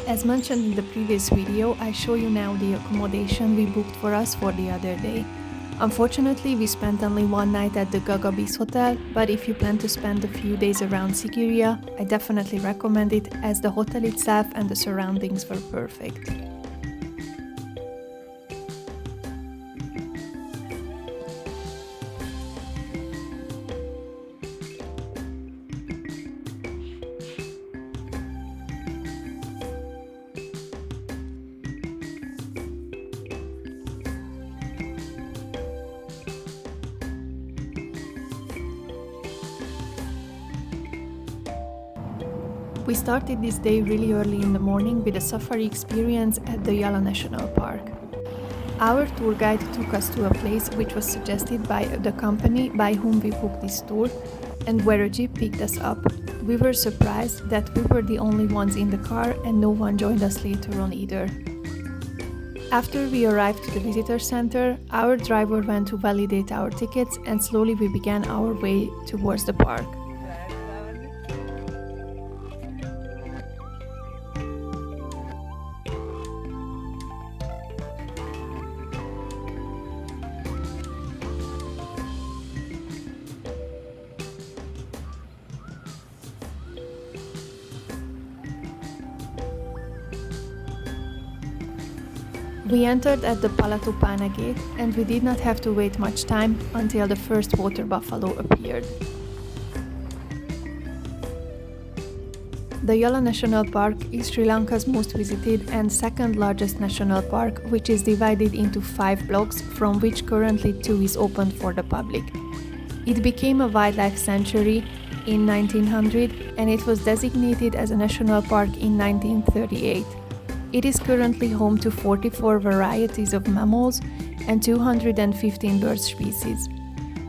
As mentioned in the previous video, I show you now the accommodation we booked for us for the other day. Unfortunately, we spent only one night at the Gagabis hotel, but if you plan to spend a few days around Sigiriya, I definitely recommend it as the hotel itself and the surroundings were perfect. We started this day really early in the morning with a safari experience at the Yala National Park. Our tour guide took us to a place which was suggested by the company by whom we booked this tour, and where a jeep picked us up. We were surprised that we were the only ones in the car and no one joined us later on either. After we arrived to the visitor center, our driver went to validate our tickets and slowly we began our way towards the park. We entered at the Palatupana gate and we did not have to wait much time until the first water buffalo appeared. The Yala National Park is Sri Lanka's most visited and second largest national park, which is divided into 5 blocks, from which currently 2 is open for the public. It became a wildlife sanctuary in 1900 and it was designated as a national park in 1938. It is currently home to 44 varieties of mammals and 215 bird species.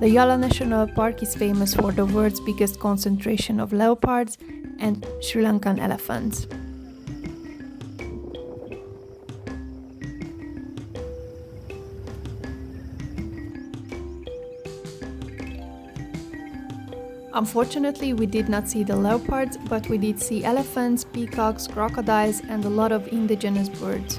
The Yala National Park is famous for the world's biggest concentration of leopards and Sri Lankan elephants. Unfortunately, we did not see the leopards, but we did see elephants, peacocks, crocodiles, and a lot of indigenous birds.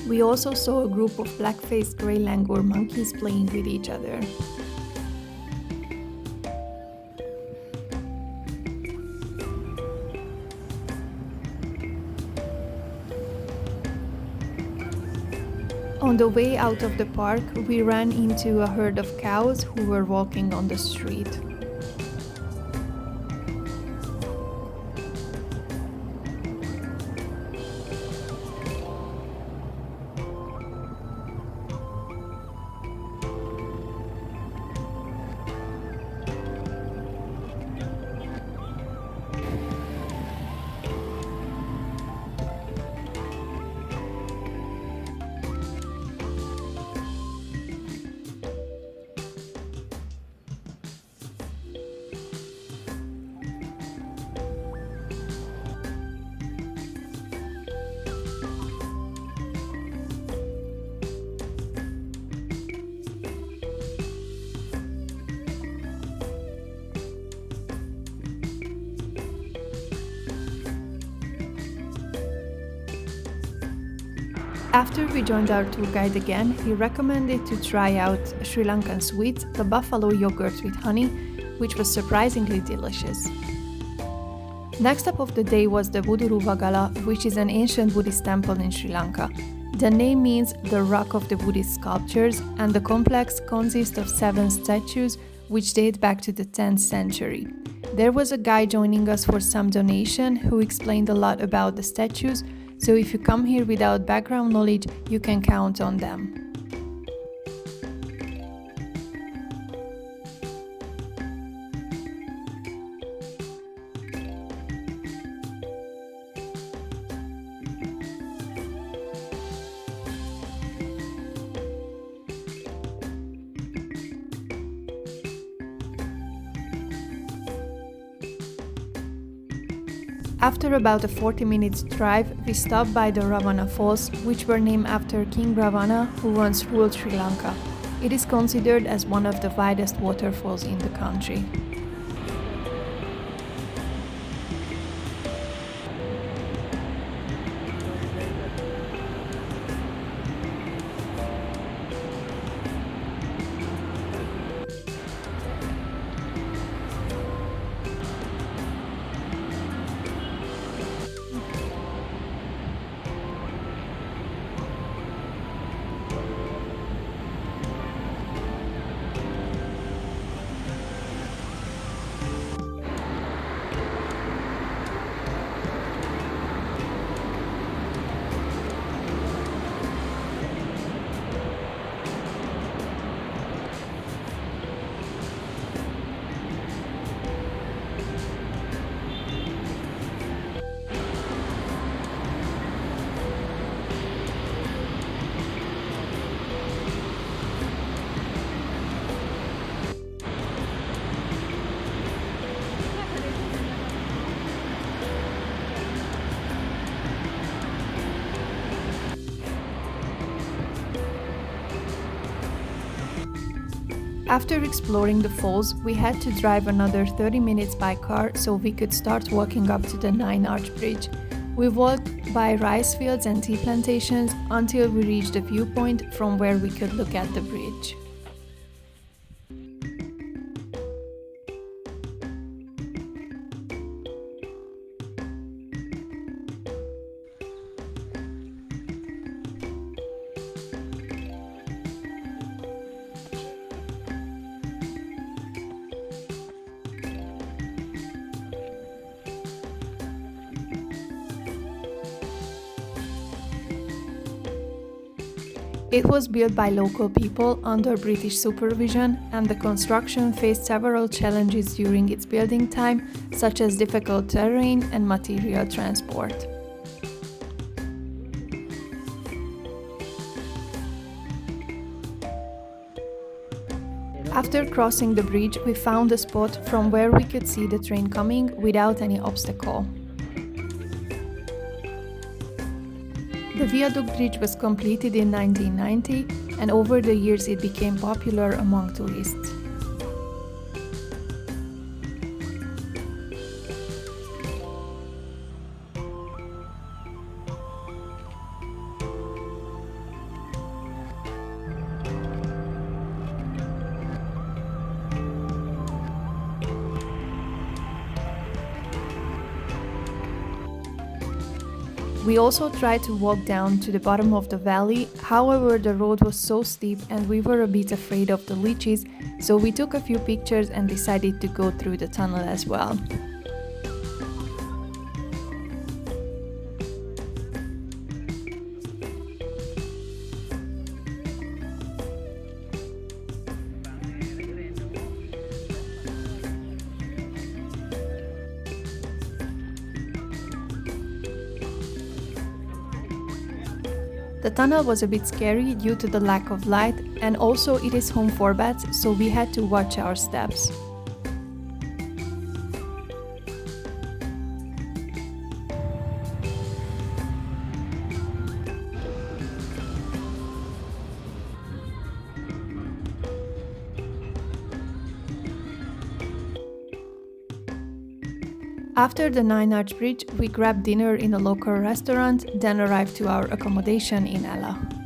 We also saw a group of black-faced grey langur monkeys playing with each other. On the way out of the park, we ran into a herd of cows who were walking on the street. After we joined our tour guide again, he recommended to try out Sri Lankan sweets, the buffalo yogurt with honey, which was surprisingly delicious. Next up of the day was the Buduruwagala, which is an ancient Buddhist temple in Sri Lanka. The name means the rock of the Buddhist sculptures, and the complex consists of 7 statues which date back to the 10th century. There was a guy joining us for some donation who explained a lot about the statues, so if you come here without background knowledge, you can count on them. After about a 40 minutes drive, we stopped by the Rawana Falls, which were named after King Rawana, who once ruled Sri Lanka. It is considered as one of the widest waterfalls in the country. After exploring the falls, we had to drive another 30 minutes by car so we could start walking up to the 9-arch bridge. We walked by rice fields and tea plantations until we reached a viewpoint from where we could look at the bridge. It was built by local people under British supervision, and the construction faced several challenges during its building time, such as difficult terrain and material transport. After crossing the bridge, we found a spot from where we could see the train coming without any obstacle. The viaduct bridge was completed in 1990, and over the years it became popular among tourists. We also tried to walk down to the bottom of the valley, however the road was so steep and we were a bit afraid of the leeches, so we took a few pictures and decided to go through the tunnel as well. The tunnel was a bit scary due to the lack of light, and also it is home for bats, so we had to watch our steps. After the 9-arch bridge, we grabbed dinner in a local restaurant, then arrived to our accommodation in Ela.